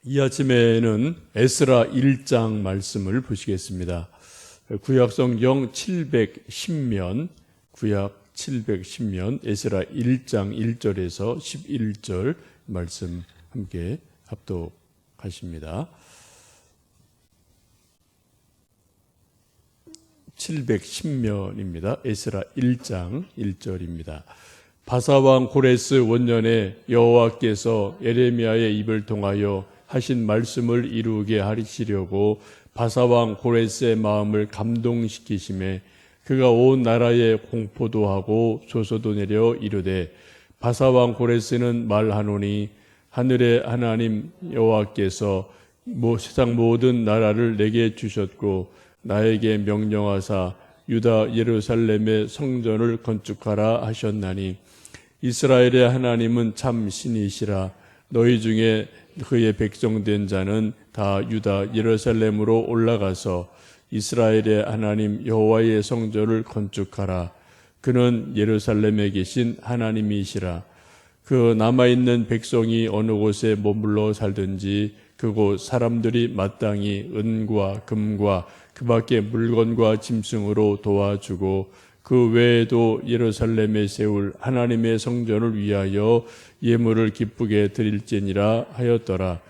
이 아침에는 에스라 1장 말씀을 보시겠습니다. 구약성경 710면, 구약 710면 에스라 1장 1절에서 11절 말씀 함께 합독하십니다. 710면입니다. 에스라 1장 1절입니다. 바사왕 고레스 원년에 여호와께서 예레미야의 입을 통하여 하신 말씀을 이루게 하시려고 바사왕 고레스의 마음을 감동시키심에 그가 온 나라에 공포도 하고 조소도 내려 이르되 바사왕 고레스는 말하노니 하늘의 하나님 여호와께서 세상 모든 나라를 내게 주셨고 나에게 명령하사 유다 예루살렘의 성전을 건축하라 하셨나니 이스라엘의 하나님은 참 신이시라. 너희 중에 그의 백성된 자는 다 유다 예루살렘으로 올라가서 이스라엘의 하나님 여호와의 성전을 건축하라. 그는 예루살렘에 계신 하나님이시라. 그 남아있는 백성이 어느 곳에 머물러 살든지 그곳 사람들이 마땅히 은과 금과 그 밖에 물건과 짐승으로 도와주고 그 외에도 예루살렘에 세울 하나님의 성전을 위하여 예물을 기쁘게 드릴지니라 하였더라.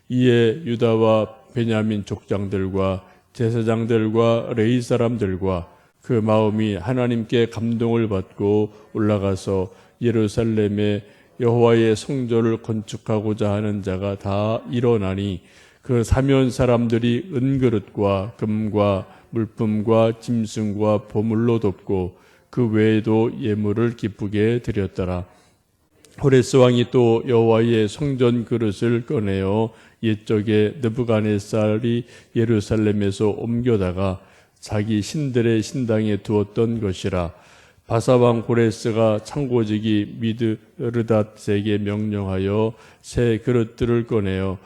이에 유다와 베냐민 족장들과 제사장들과 레위 사람들과 그 마음이 하나님께 감동을 받고 올라가서 예루살렘에 여호와의 성전을 건축하고자 하는 자가 다 일어나니 그 사면 사람들이 은그릇과 금과 물품과 짐승과 보물로 돕고 그 외에도 예물을 기쁘게 드렸더라. 호레스 왕이 또 여호와의 성전 그릇을 꺼내어 옛적에 느부갓네살이 예루살렘에서 옮겨다가 자기 신들의 신당에 두었던 것이라. 바사왕 고레스가 창고지기 미드르닷에게 명령하여 새 그릇들을 꺼내어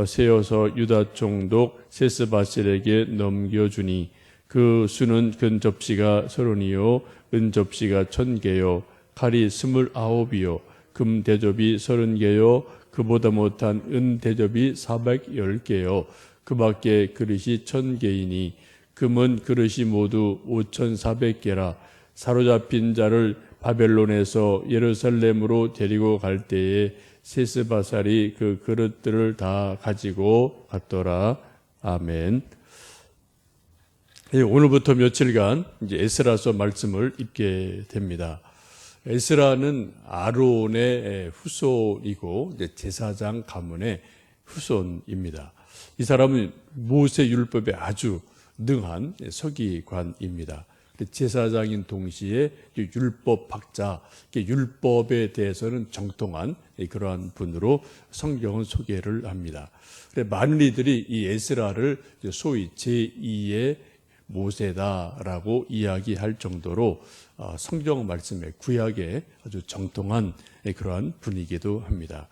세어서 유다 총독 세스바셀에게 넘겨주니 그 수는 금 접시가 30이요 은 접시가 1000개요 칼이 29이요 금 대접이 30개요 그보다 못한 은 대접이 410개요 그 밖에 그릇이 1000개이니 금은 그릇이 모두 5400개라. 사로잡힌 자를 바벨론에서 예루살렘으로 데리고 갈 때에 세스바살이 그 그릇들을 다 가지고 갔더라. 아멘. 오늘부터 며칠간 이제 에스라서 말씀을 읽게 됩니다. 에스라는 아론의 후손이고 이제 제사장 가문의 후손입니다. 이 사람은 모세 율법에 아주 능한 서기관입니다. 제사장인 동시에 율법학자, 율법에 대해서는 정통한 그러한 분으로 성경은 소개를 합니다. 많은 이들이 이 에스라를 소위 제2의 모세다라고 이야기할 정도로 성경 말씀의 구약에 아주 정통한 그러한 분이기도 합니다.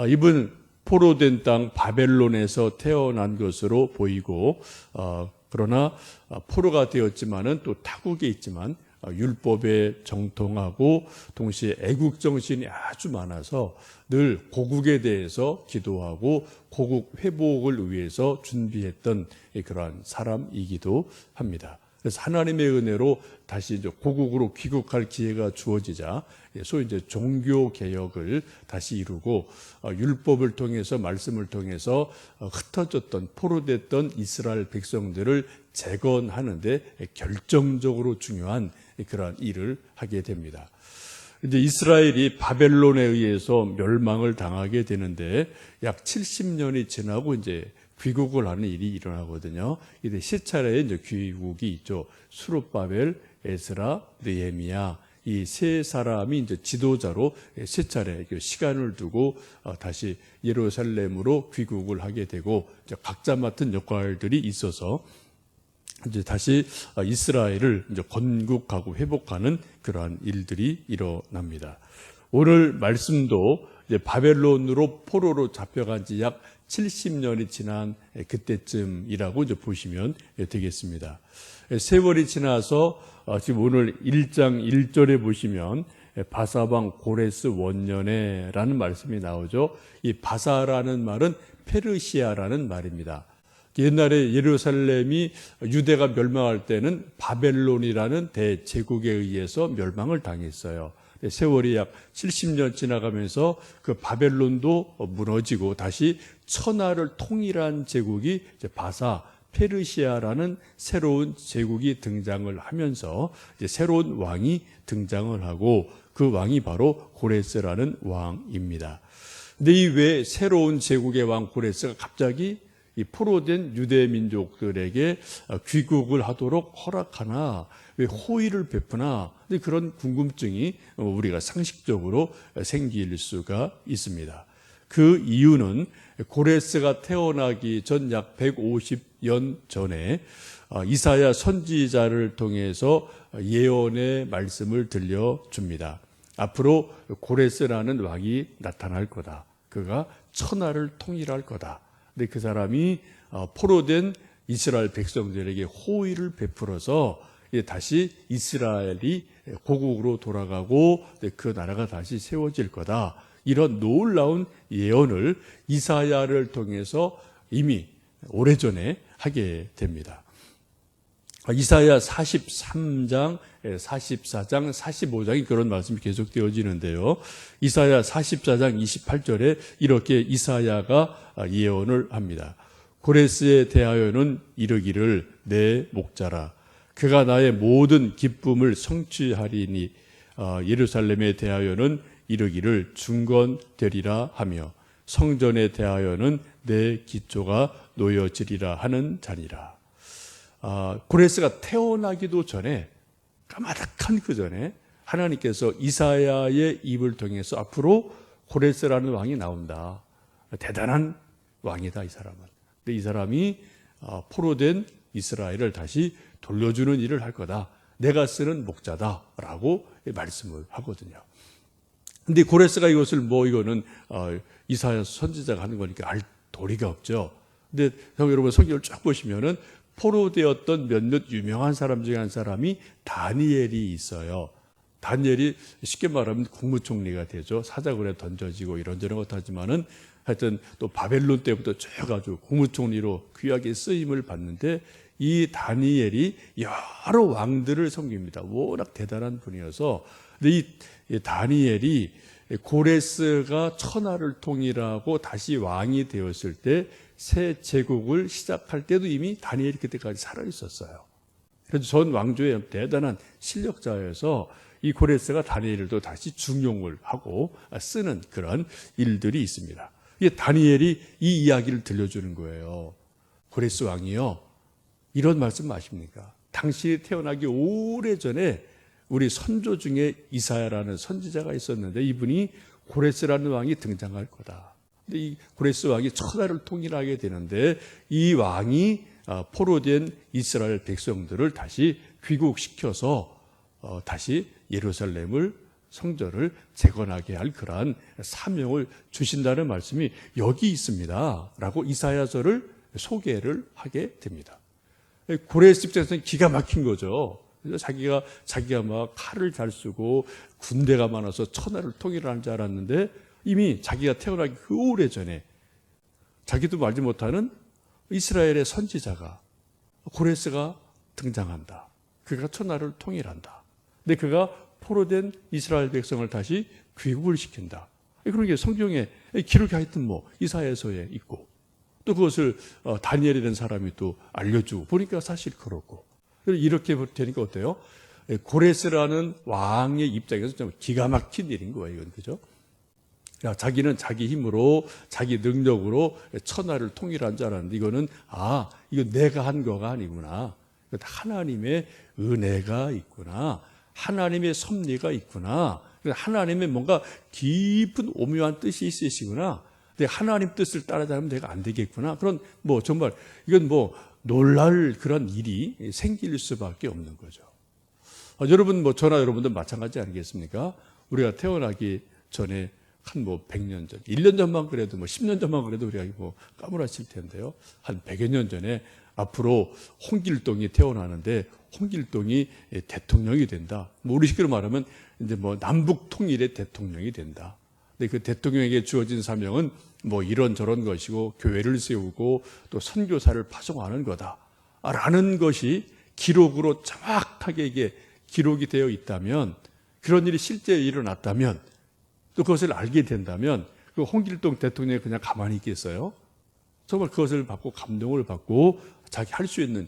이분 포로된 땅 바벨론에서 태어난 것으로 보이고 그러나 포로가 되었지만은 또 타국에 있지만 율법에 정통하고 동시에 애국 정신이 아주 많아서 늘 고국에 대해서 기도하고 고국 회복을 위해서 준비했던 그러한 사람이기도 합니다. 그래서 하나님의 은혜로 다시 이제 고국으로 귀국할 기회가 주어지자 소위 이제 종교 개혁을 다시 이루고 율법을 통해서 말씀을 통해서 흩어졌던 포로됐던 이스라엘 백성들을 재건하는데 결정적으로 중요한 그러한 일을 하게 됩니다. 이제 이스라엘이 바벨론에 의해서 멸망을 당하게 되는데 약 70년이 지나고 이제 귀국을 하는 일이 일어나거든요. 이제 세 차례의 이제 귀국이 있죠. 수룹바벨, 에스라, 느헤미야 이 세 사람이 이제 지도자로 세 차례 시간을 두고 다시 예루살렘으로 귀국을 하게 되고 각자 맡은 역할들이 있어서 이제 다시 이스라엘을 이제 건국하고 회복하는 그러한 일들이 일어납니다. 오늘 말씀도 이제 바벨론으로 포로로 잡혀간 지 약 70년이 지난 그때쯤이라고 이제 보시면 되겠습니다. 세월이 지나서 지금 오늘 1장 1절에 보시면 바사왕 고레스 원년에라는 말씀이 나오죠. 이 바사라는 말은 페르시아라는 말입니다. 옛날에 예루살렘이 유대가 멸망할 때는 바벨론이라는 대제국에 의해서 멸망을 당했어요. 세월이 약 70년 지나가면서 그 바벨론도 무너지고 다시 천하를 통일한 제국이 이제 바사 페르시아라는 새로운 제국이 등장을 하면서 이제 새로운 왕이 등장을 하고 그 왕이 바로 고레스라는 왕입니다. 근데 이 왜 새로운 제국의 왕 고레스가 갑자기 이 포로된 유대 민족들에게 귀국을 하도록 허락하나, 왜 호의를 베푸나, 그런 궁금증이 우리가 상식적으로 생길 수가 있습니다. 그 이유는 고레스가 태어나기 전 약 150년 전에 이사야 선지자를 통해서 예언의 말씀을 들려줍니다. 앞으로 고레스라는 왕이 나타날 거다. 그가 천하를 통일할 거다. 근데 그 사람이 포로된 이스라엘 백성들에게 호의를 베풀어서 다시 이스라엘이 고국으로 돌아가고 그 나라가 다시 세워질 거다. 이런 놀라운 예언을 이사야를 통해서 이미 오래전에 하게 됩니다. 이사야 43장, 44장, 45장이 그런 말씀이 계속되어지는데요. 이사야 44장 28절에 이렇게 이사야가 예언을 합니다. 고레스에 대하여는 이르기를 내 목자라. 그가 나의 모든 기쁨을 성취하리니 예루살렘에 대하여는 이르기를 중건되리라 하며 성전에 대하여는 내 기초가 놓여지리라 하는 자니라. 고레스가 태어나기도 전에, 까마득한 그 전에 하나님께서 이사야의 입을 통해서 앞으로 고레스라는 왕이 나온다. 대단한 왕이다, 이 사람은. 근데 이 사람이 포로된 이스라엘을 다시 돌려주는 일을 할 거다. 내가 쓰는 목자다라고 말씀을 하거든요. 근데 고레스가 이것을 이거는 이사야 선지자가 하는 거니까 알 도리가 없죠. 근데 여러분 성경을 쫙 보시면은 포로되었던 몇몇 유명한 사람 중에 한 사람이 다니엘이 있어요. 다니엘이 쉽게 말하면 국무총리가 되죠. 사자굴에 던져지고 이런저런 것 하지만은 하여튼 또 바벨론 때부터 쭉 아주 국무총리로 귀하게 쓰임을 받는데 이 다니엘이 여러 왕들을 섬깁니다. 워낙 대단한 분이어서. 근데 이 다니엘이 고레스가 천하를 통일하고 다시 왕이 되었을 때 새 제국을 시작할 때도 이미 다니엘이 그때까지 살아 있었어요. 그래서 전 왕조의 대단한 실력자여서 이 고레스가 다니엘도 다시 중용을 하고 쓰는 그런 일들이 있습니다. 이게 다니엘이 이 이야기를 들려주는 거예요. 고레스 왕이요, 이런 말씀 아십니까? 당신이 태어나기 오래전에 우리 선조 중에 이사야라는 선지자가 있었는데 이분이 고레스라는 왕이 등장할 거다. 근데 이 고레스 왕이 천하를 통일하게 되는데 이 왕이 포로된 이스라엘 백성들을 다시 귀국시켜서 다시 예루살렘을 성전을 재건하게 할 그러한 사명을 주신다는 말씀이 여기 있습니다. 라고 이사야서를 소개를 하게 됩니다. 고레스 입장에서는 기가 막힌 거죠. 그래서 자기가 막 칼을 잘 쓰고 군대가 많아서 천하를 통일하는 줄 알았는데 이미 자기가 태어나기 그 오래전에 자기도 알지 못하는 이스라엘의 선지자가 고레스가 등장한다. 그가 천하를 통일한다. 근데 그가 포로된 이스라엘 백성을 다시 귀국을 시킨다. 그런 게 성경에 기록이 하여튼 이사야서에 있고 또 그것을 다니엘이라는 사람이 또 알려주고 보니까 사실 그렇고 이렇게 되니까 어때요? 고레스라는 왕의 입장에서 좀 기가 막힌 일인 거예요. 이건 그죠? 자기는 자기 힘으로 자기 능력으로 천하를 통일한 줄 알았는데 이거는 이거 내가 한 거가 아니구나. 하나님의 은혜가 있구나. 하나님의 섭리가 있구나. 하나님의 뭔가 깊은 오묘한 뜻이 있으시구나. 근데 하나님 뜻을 따라가면 내가 안 되겠구나. 그런 정말 이건 놀랄 그런 일이 생길 수밖에 없는 거죠. 여러분 저나 여러분들 마찬가지 아니겠습니까? 우리가 태어나기 전에 한 100년 전, 1년 전만 그래도 10년 전만 그래도 우리가 까무라칠 텐데요. 한 100여 년 전에 앞으로 홍길동이 태어나는데 홍길동이 대통령이 된다. 우리식으로 말하면 이제 남북 통일의 대통령이 된다. 근데 그 대통령에게 주어진 사명은 뭐 이런저런 것이고 교회를 세우고 또 선교사를 파송하는 거다라는 것이 기록으로 정확하게 이게 기록이 되어 있다면, 그런 일이 실제 일어났다면, 또 그것을 알게 된다면 그 홍길동 대통령이 그냥 가만히 있겠어요? 정말 그것을 받고 감동을 받고 자기 할 수 있는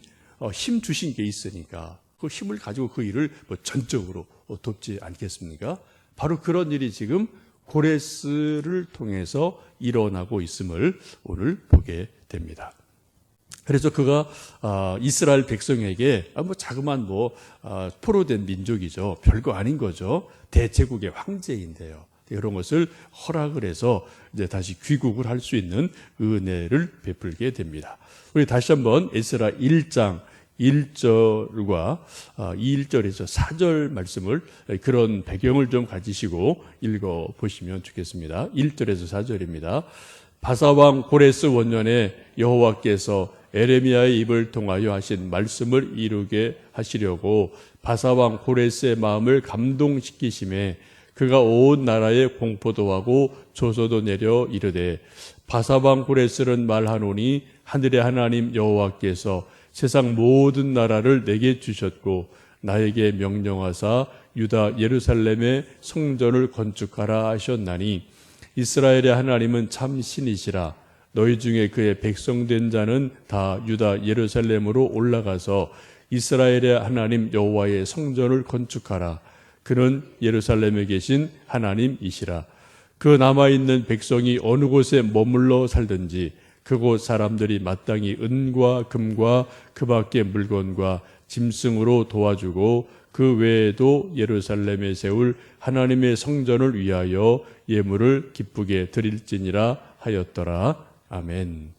힘 주신 게 있으니까 그 힘을 가지고 그 일을 전적으로 돕지 않겠습니까? 바로 그런 일이 지금 고레스를 통해서 일어나고 있음을 오늘 보게 됩니다. 그래서 그가 이스라엘 백성에게 자그만 포로된 민족이죠. 별거 아닌 거죠. 대제국의 황제인데요. 이런 것을 허락을 해서 이제 다시 귀국을 할 수 있는 은혜를 베풀게 됩니다. 우리 다시 한번 에스라 1장 1절과 1절에서 4절 말씀을, 그런 배경을 좀 가지시고 읽어보시면 좋겠습니다. 1절에서 4절입니다. 바사왕 고레스 원년에 여호와께서 에레미야의 입을 통하여 하신 말씀을 이루게 하시려고 바사왕 고레스의 마음을 감동시키심에 그가 온 나라에 공포도 하고 조소도 내려 이르되, 바사왕 고레스는 말하노니 하늘의 하나님 여호와께서 세상 모든 나라를 내게 주셨고 나에게 명령하사 유다 예루살렘의 성전을 건축하라 하셨나니, 이스라엘의 하나님은 참 신이시라. 너희 중에 그의 백성된 자는 다 유다 예루살렘으로 올라가서 이스라엘의 하나님 여호와의 성전을 건축하라. 그는 예루살렘에 계신 하나님이시라. 그 남아있는 백성이 어느 곳에 머물러 살든지 그곳 사람들이 마땅히 은과 금과 그 밖의 물건과 짐승으로 도와주고 그 외에도 예루살렘에 세울 하나님의 성전을 위하여 예물을 기쁘게 드릴지니라 하였더라. 아멘.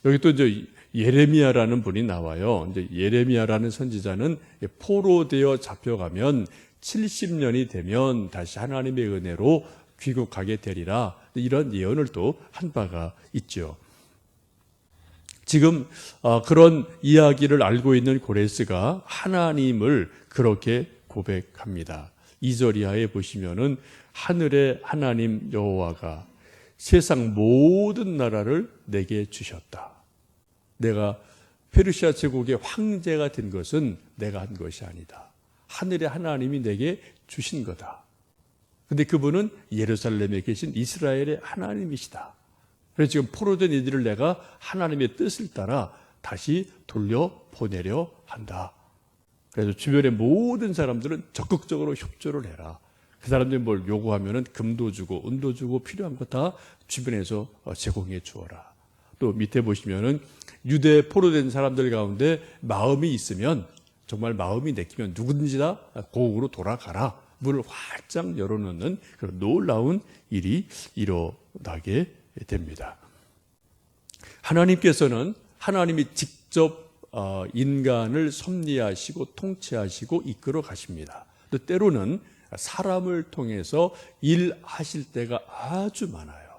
여기 또 이제 예레미야라는 분이 나와요. 이제 예레미야라는 선지자는 포로되어 잡혀가면 70년이 되면 다시 하나님의 은혜로 귀국하게 되리라, 이런 예언을 또 한 바가 있죠. 지금 그런 이야기를 알고 있는 고레스가 하나님을 그렇게 고백합니다. 2절 이하에 보시면은 하늘의 하나님 여호와가 세상 모든 나라를 내게 주셨다. 내가 페르시아 제국의 황제가 된 것은 내가 한 것이 아니다. 하늘의 하나님이 내게 주신 거다. 근데 그분은 예루살렘에 계신 이스라엘의 하나님이시다. 그래서 지금 포로된 이들을 내가 하나님의 뜻을 따라 다시 돌려보내려 한다. 그래서 주변의 모든 사람들은 적극적으로 협조를 해라. 그 사람들이 뭘 요구하면은 금도 주고 은도 주고 필요한 거 다 주변에서 제공해 주어라. 또 밑에 보시면은 유대 포로된 사람들 가운데 마음이 있으면, 정말 마음이 내키면 누구든지 다 고국으로 돌아가라. 문을 활짝 열어놓는 그런 놀라운 일이 일어나게 됩니다. 하나님께서는 하나님이 직접 인간을 섭리하시고 통치하시고 이끌어 가십니다. 또 때로는 사람을 통해서 일하실 때가 아주 많아요.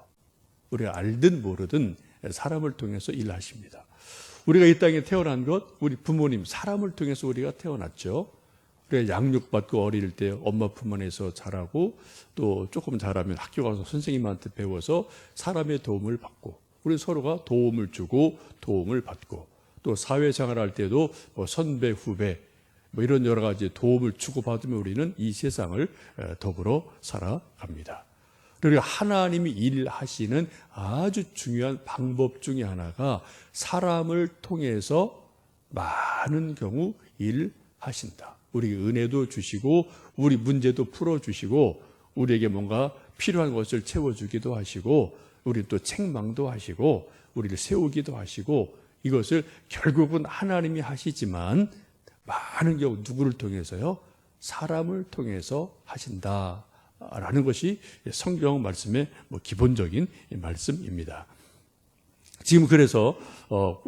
우리가 알든 모르든 사람을 통해서 일하십니다. 우리가 이 땅에 태어난 것, 우리 부모님, 사람을 통해서 우리가 태어났죠. 우리가 양육받고 어릴 때 엄마 품 안에서 자라고, 또 조금 자라면 학교 가서 선생님한테 배워서 사람의 도움을 받고, 우리 서로가 도움을 주고 도움을 받고, 또 사회생활할 때도 선배, 후배, 이런 여러 가지 도움을 주고받으면 우리는 이 세상을 더불어 살아갑니다. 그리고 하나님이 일하시는 아주 중요한 방법 중에 하나가 사람을 통해서 많은 경우 일하신다. 우리에게 은혜도 주시고 우리 문제도 풀어주시고 우리에게 뭔가 필요한 것을 채워주기도 하시고, 우리 또 책망도 하시고 우리를 세우기도 하시고, 이것을 결국은 하나님이 하시지만 많은 경우 누구를 통해서요? 사람을 통해서 하신다라는 것이 성경 말씀의 기본적인 말씀입니다. 지금 그래서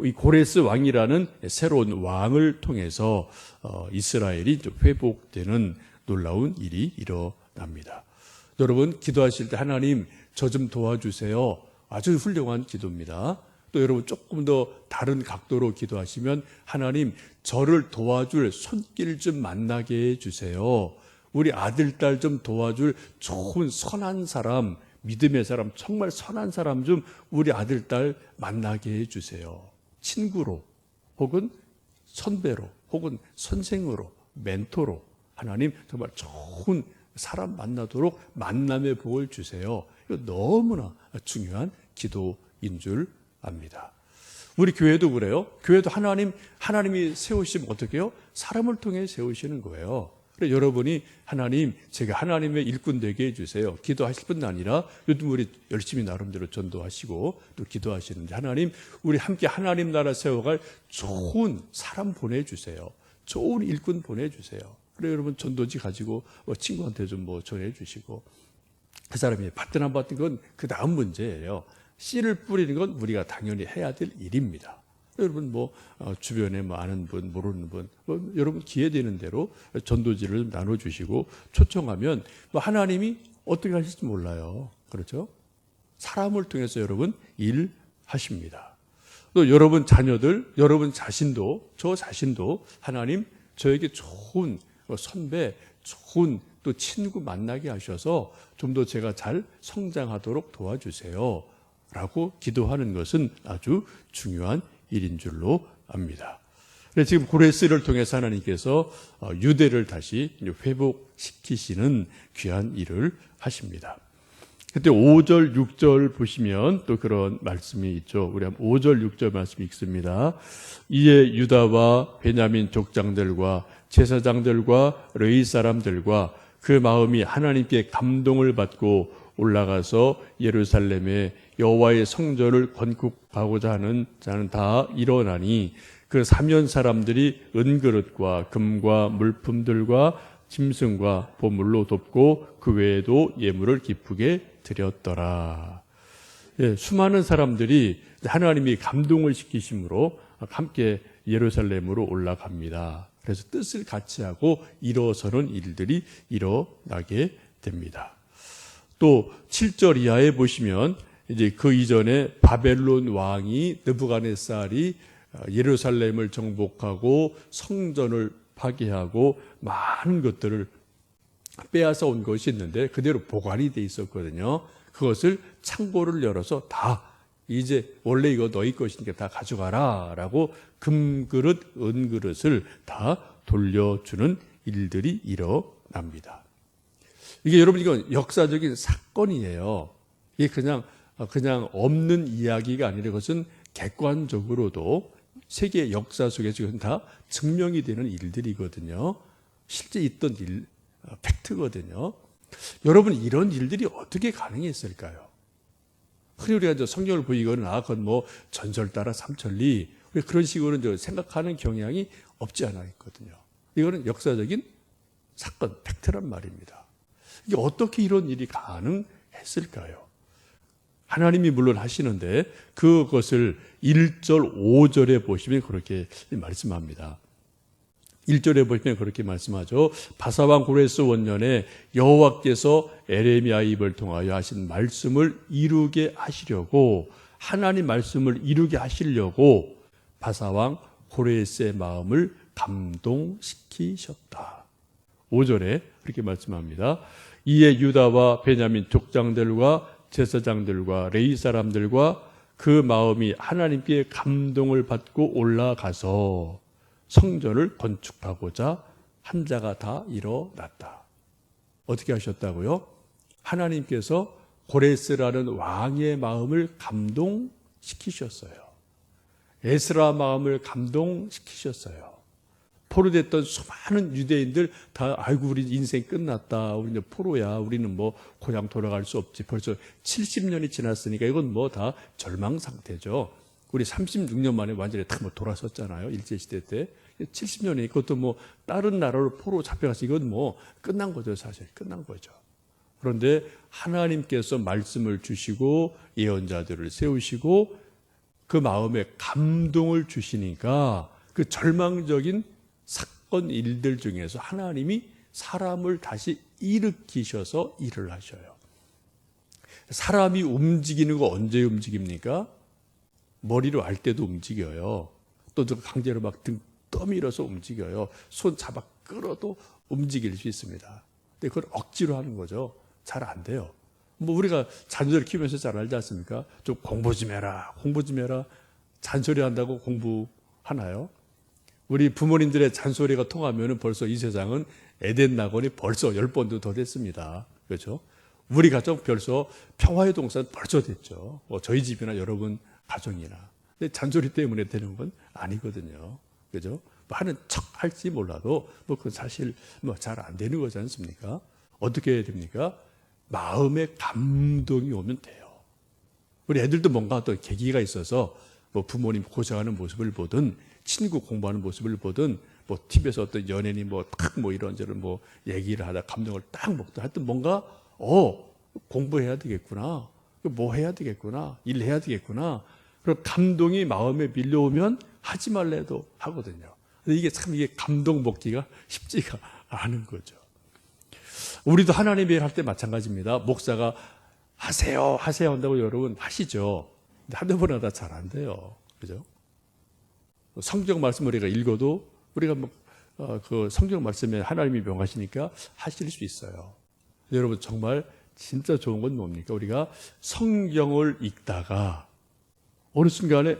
이 고레스 왕이라는 새로운 왕을 통해서 이스라엘이 회복되는 놀라운 일이 일어납니다. 여러분 기도하실 때 하나님 저 좀 도와주세요. 아주 훌륭한 기도입니다. 또 여러분 조금 더 다른 각도로 기도하시면 하나님 저를 도와줄 손길 좀 만나게 해주세요. 우리 아들, 딸 좀 도와줄 좋은 선한 사람 믿음의 사람, 정말 선한 사람 좀 우리 아들, 딸 만나게 해주세요. 친구로, 혹은 선배로, 혹은 선생으로, 멘토로 하나님 정말 좋은 사람 만나도록 만남의 복을 주세요. 이거 너무나 중요한 기도인 줄 압니다. 우리 교회도 그래요. 교회도 하나님이 세우시면 어떻게 해요? 사람을 통해 세우시는 거예요. 그래서 여러분이 하나님, 제가 하나님의 일꾼 되게 해주세요. 기도하실 뿐 아니라 요즘 우리 열심히 나름대로 전도하시고 또 기도하시는데 하나님, 우리 함께 하나님 나라 세워갈 좋은 사람 보내주세요. 좋은 일꾼 보내주세요. 그래 여러분 전도지 가지고 친구한테 좀 전해주시고 그 사람이 받든 안 받든 건 그 다음 문제예요. 씨를 뿌리는 건 우리가 당연히 해야 될 일입니다. 여러분 주변에 아는 분, 모르는 분, 여러분 기회 되는 대로 전도지를 나눠주시고 초청하면 하나님이 어떻게 하실지 몰라요. 그렇죠? 사람을 통해서 여러분 일하십니다. 또 여러분 자녀들, 여러분 자신도, 저 자신도 하나님 저에게 좋은 선배, 좋은 또 친구 만나게 하셔서 좀 더 제가 잘 성장하도록 도와주세요. 라고 기도하는 것은 아주 중요한 일인 줄로 압니다. 그래서 지금 고레스를 통해서 하나님께서 유대를 다시 회복시키시는 귀한 일을 하십니다. 그때 5절, 6절 보시면 또 그런 말씀이 있죠. 우리 5절, 6절 말씀이 있습니다. 이에 유다와 베냐민 족장들과 제사장들과 레위 사람들과 그 마음이 하나님께 감동을 받고 올라가서 예루살렘에 여호와의 성전을 건축하고자 하는 자는 다 일어나니 그 사면 사람들이 은그릇과 금과 물품들과 짐승과 보물로 돕고 그 외에도 예물을 기쁘게 드렸더라. 수많은 사람들이 하나님이 감동을 시키심으로 함께 예루살렘으로 올라갑니다. 그래서 뜻을 같이 하고 일어서는 일들이 일어나게 됩니다. 또 7절 이하에 보시면 이제 그 이전에 바벨론 왕이 느부갓네살이 예루살렘을 정복하고 성전을 파괴하고 많은 것들을 빼앗아 온 것이 있는데 그대로 보관이 돼 있었거든요. 그것을 창고를 열어서 다 이제 원래 이거 너희 것이니까 다 가져가라 라고 금그릇, 은그릇을 다 돌려주는 일들이 일어납니다. 이게 여러분 이건 역사적인 사건이에요. 이게 그냥 없는 이야기가 아니라 그것은 객관적으로도 세계 역사 속에서 이것은 다 증명이 되는 일들이거든요. 실제 있던 일, 팩트거든요. 여러분 이런 일들이 어떻게 가능했을까요? 흔히 우리가 성경을 보이거는 그건 전설 따라 삼천리 그런 식으로 생각하는 경향이 없지 않아 있거든요. 이거는 역사적인 사건, 팩트란 말입니다. 이게 어떻게 이런 일이 가능했을까요? 하나님이 물론 하시는데 그것을 1절, 5절에 보시면 그렇게 말씀합니다. 1절에 보시면 그렇게 말씀하죠. 바사왕 고레스 원년에 여호와께서 에레미야 입을 통하여 하신 말씀을 이루게 하시려고 하나님 말씀을 이루게 하시려고 바사왕 고레스의 마음을 감동시키셨다. 5절에 그렇게 말씀합니다. 이에 유다와 베냐민 족장들과 제사장들과 레위 사람들과 그 마음이 하나님께 감동을 받고 올라가서 성전을 건축하고자 한 자가 다 일어났다. 어떻게 하셨다고요? 하나님께서 고레스라는 왕의 마음을 감동시키셨어요. 에스라 마음을 감동시키셨어요. 포로됐던 수많은 유대인들 다 아이고 우리 인생 끝났다. 우리는 포로야. 우리는 고향 돌아갈 수 없지. 벌써 70년이 지났으니까 이건 다 절망 상태죠. 우리 36년 만에 완전히 다 돌아섰잖아요. 일제시대 때. 70년이 그것도 다른 나라로 포로 잡혀가서 이건 끝난 거죠. 사실 끝난 거죠. 그런데 하나님께서 말씀을 주시고 예언자들을 세우시고 그 마음에 감동을 주시니까 그 절망적인 사건 일들 중에서 하나님이 사람을 다시 일으키셔서 일을 하셔요. 사람이 움직이는 거 언제 움직입니까? 머리로 알 때도 움직여요. 또 강제로 등 떠밀어서 움직여요. 손 잡아 끌어도 움직일 수 있습니다. 근데 그걸 억지로 하는 거죠. 잘 안 돼요. 뭐 우리가 자녀를 키우면서 잘 알지 않습니까? 좀 공부 좀 해라, 공부 좀 해라. 잔소리 한다고 공부하나요? 우리 부모님들의 잔소리가 통하면 벌써 이 세상은 에덴 낙원이 벌써 10번도 더 됐습니다. 그렇죠? 우리 가족 벌써 평화의 동산 벌써 됐죠. 저희 집이나 여러분 가정이나. 근데 잔소리 때문에 되는 건 아니거든요. 그죠? 뭐 하는 척 할지 몰라도 뭐 그건 사실 뭐 잘 안 되는 거지 않습니까? 어떻게 해야 됩니까? 마음의 감동이 오면 돼요. 우리 애들도 뭔가 어떤 계기가 있어서 뭐 부모님 고생하는 모습을 보든 친구 공부하는 모습을 보든 뭐 TV에서 어떤 연예인이 뭐 이런저런 뭐 얘기를 하다 감동을 딱 먹든 하여튼 뭔가 공부해야 되겠구나. 뭐 해야 되겠구나. 일해야 되겠구나. 그런 감동이 마음에 밀려오면 하지 말래도 하거든요. 근데 이게 감동 먹기가 쉽지가 않은 거죠. 우리도 하나님의 일 할 때 마찬가지입니다. 목사가 하세요 한다고 여러분 하시죠. 근데 한두 번 하다 잘 안 돼요. 그죠? 성경 말씀 우리가 읽어도 우리가 그 성경 말씀에 하나님이 명하시니까 하실 수 있어요. 여러분 정말 진짜 좋은 건 뭡니까? 우리가 성경을 읽다가 어느 순간에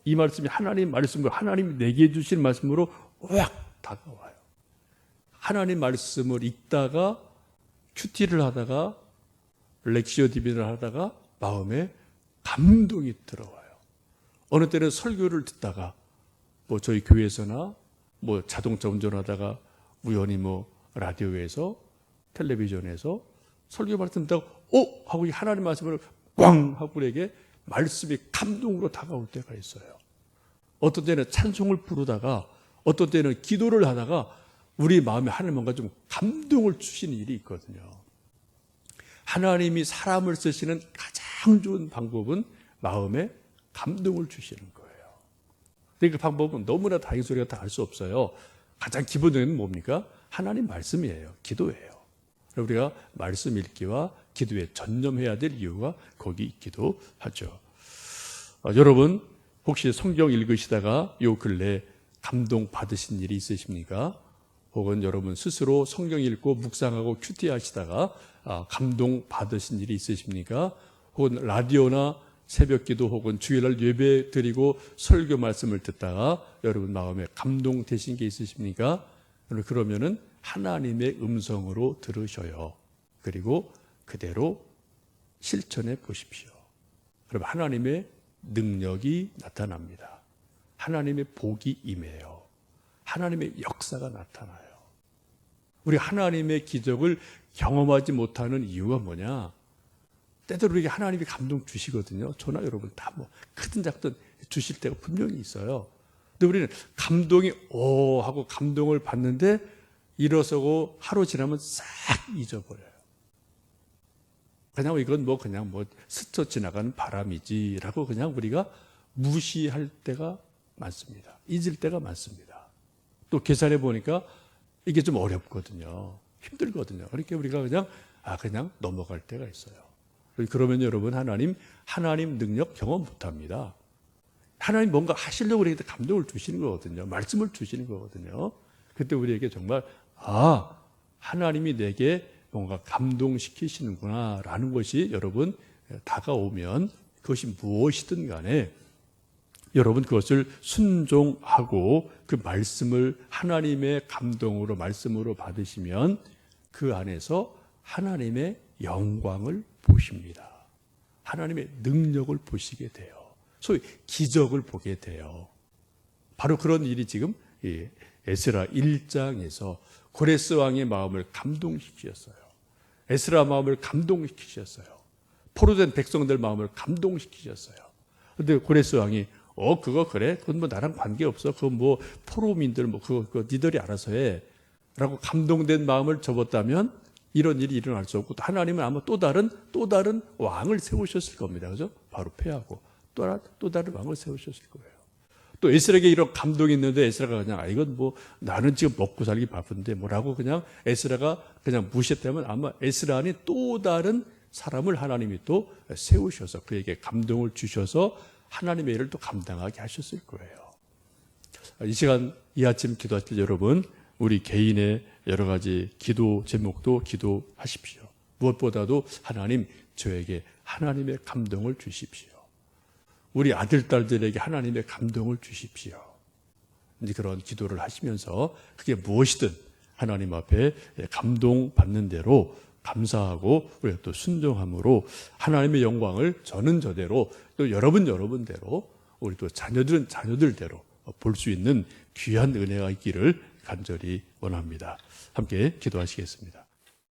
이 말씀이 하나님 말씀으로 하나님이 내게 주신 말씀으로 확 다가와요. 하나님 말씀을 읽다가 큐티를 하다가 렉시오 디비를 하다가 마음에 감동이 들어와요. 어느 때는 설교를 듣다가 뭐 저희 교회에서나 뭐 자동차 운전하다가 우연히 뭐 라디오에서 텔레비전에서 설교 말씀 듣다가 하고 이 하나님 말씀을 꽝 하고 우리에게 말씀이 감동으로 다가올 때가 있어요. 어떤 때는 찬송을 부르다가 어떤 때는 기도를 하다가 우리 마음에 하나님 뭔가 좀 감동을 주시는 일이 있거든요. 하나님이 사람을 쓰시는 가장 좋은 방법은 마음에 감동을 주시는 거예요. 그 방법은 너무나 다른 소리가 다 할 수 없어요. 가장 기본적인 뭡니까? 하나님 말씀이에요. 기도예요. 우리가 말씀 읽기와 기도에 전념해야 될 이유가 거기 있기도 하죠. 여러분 혹시 성경 읽으시다가 요 근래 감동 받으신 일이 있으십니까? 혹은 여러분 스스로 성경 읽고 묵상하고 큐티 하시다가 감동 받으신 일이 있으십니까? 혹은 라디오나 새벽기도 혹은 주일날 예배 드리고 설교 말씀을 듣다가 여러분 마음에 감동되신 게 있으십니까? 그러면은 하나님의 음성으로 들으셔요. 그리고 그대로 실천해 보십시오. 그럼 하나님의 능력이 나타납니다. 하나님의 복이 임해요. 하나님의 역사가 나타나요. 우리 하나님의 기적을 경험하지 못하는 이유가 뭐냐? 때때로 우리에게 하나님이 감동 주시거든요. 저나 여러분 다 뭐 크든 작든 주실 때가 분명히 있어요. 근데 우리는 감동이 하고 감동을 받는데 일어서고 하루 지나면 싹 잊어버려요. 그냥 이건 그냥 스쳐 지나가는 바람이지라고 그냥 우리가 무시할 때가 많습니다. 잊을 때가 많습니다. 또 계산해 보니까 이게 좀 어렵거든요. 힘들거든요. 그러니까 우리가 그냥 넘어갈 때가 있어요. 그러면 여러분 하나님 능력 경험 못합니다. 하나님 뭔가 하시려고 우리에게 감동을 주시는 거거든요. 말씀을 주시는 거거든요. 그때 우리에게 정말 하나님이 내게 뭔가 감동시키시는구나 라는 것이 여러분 다가오면 그것이 무엇이든 간에 여러분 그것을 순종하고 그 말씀을 하나님의 감동으로 말씀으로 받으시면 그 안에서 하나님의 영광을 보십니다. 하나님의 능력을 보시게 돼요. 소위 기적을 보게 돼요. 바로 그런 일이 지금 에스라 1장에서 고레스 왕의 마음을 감동시키셨어요. 에스라 마음을 감동시키셨어요. 포로된 백성들 마음을 감동시키셨어요. 그런데 고레스 왕이 그거 그래? 그건 나랑 관계없어. 그건 포로민들 그거 니들이 알아서 해. 라고 감동된 마음을 접었다면 이런 일이 일어날 수 없고 하나님은 아마 또 다른 왕을 세우셨을 겁니다. 그죠? 바로 폐하고 또 다른 왕을 세우셨을 거예요. 또 에스라에게 이런 감동이 있는데 에스라가 그냥 이건 나는 지금 먹고 살기 바쁜데 뭐라고 그냥 에스라가 그냥 무시했다면 아마 에스라 안에 또 다른 사람을 하나님이 또 세우셔서 그에게 감동을 주셔서 하나님의 일을 또 감당하게 하셨을 거예요. 이 시간 이 아침 기도하실 때 여러분 우리 개인의 여러 가지 기도 제목도 기도하십시오. 무엇보다도 하나님 저에게 하나님의 감동을 주십시오. 우리 아들, 딸들에게 하나님의 감동을 주십시오. 이제 그런 기도를 하시면서 그게 무엇이든 하나님 앞에 감동받는 대로 감사하고 우리가 또 순종함으로 하나님의 영광을 저는 저대로 또 여러분대로 우리 또 자녀들은 자녀들대로 볼 수 있는 귀한 은혜가 있기를 간절히 원합니다. 함께 기도하시겠습니다.